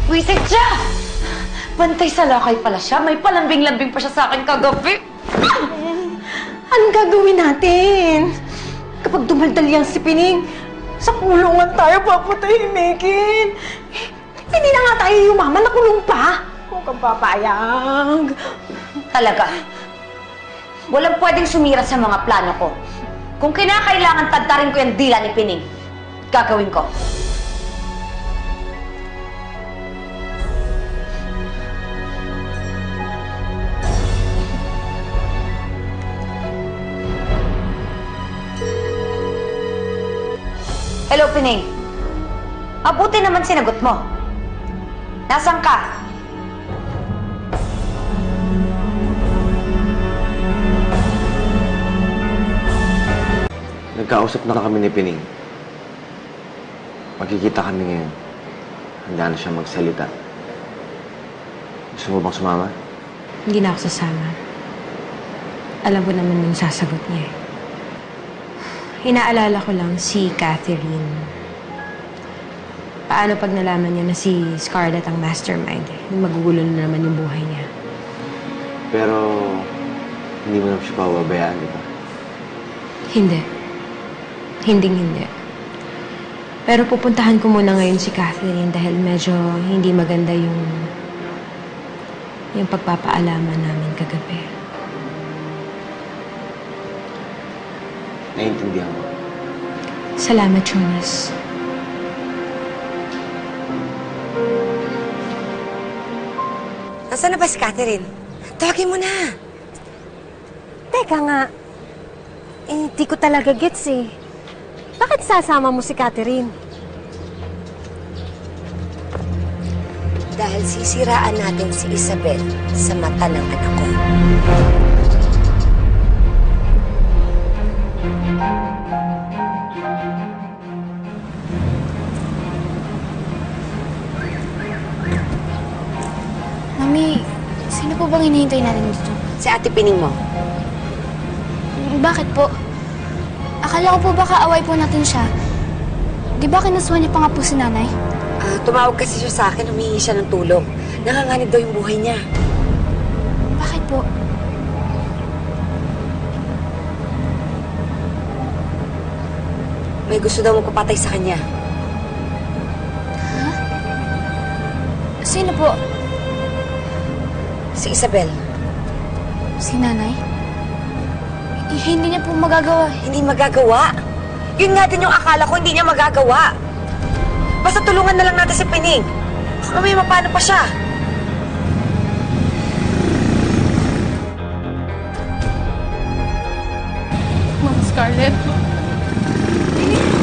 Wisit siya! Bantay sa lakay pala siya. May palambing-lambing pa siya sa akin kagabi. Anong gagawin natin? Kapag dumaldal yan si Pining, sa kulungan tayo papatahimikin. Hindi na nga tayo yumaman, nakulong pa. Huwag kang papayag. Talaga. Walang pwedeng sumira sa mga plano ko. Kung kinakailangan tadtarin ko yung dila ni Pining, gagawin ko. Hello, Pining. Mabuti naman sinagot mo. Nasaan ka? Nagkausap na kami ni Pining. Magkikita kami ngayon. Handa na siya magsalita. Gusto mo bang sumama? Hindi na ako sasama. Alam ko naman yung sasagot niya eh. Inaalala ko lang si Catherine. Paano pag nalaman niya na si Scarlett ang mastermind? Magugulo na naman yung buhay niya. Pero, hindi mo naman siya pababayaan, di ba? Hindi. Hinding-hindi. Pero pupuntahan ko muna ngayon si Catherine dahil medyo hindi maganda yung pagpapaalaman namin kagabi. Naiintindihan ko. Salamat, Jonas. Nasaan na ba si Catherine? Tawagin mo na. Teka nga, di ko talaga gets eh. Bakit sasama mo si Catherine? Dahil sisiraan natin si Isabel sa mata ng anak ko. Mami, sino po bang hinihintay natin dito? Si Ate Pining mo. Bakit po? Akala ko po baka away po natin siya. Di ba kinasuhan niya pa nga po si nanay? Tumawag kasi siya sa akin, humingi siya ng tulong. Nanganganib daw yung buhay niya. Bakit po? May gusto daw magpapatay sa kanya. Ha? Sino po? Si Isabel. Si nanay? Hindi niya po magagawa. Hindi magagawa. Yun nga din yung akala ko, hindi niya magagawa. Basta tulungan na lang natin si Pining. Baka may mapano pa siya. Ma'am Scarlett. Pining.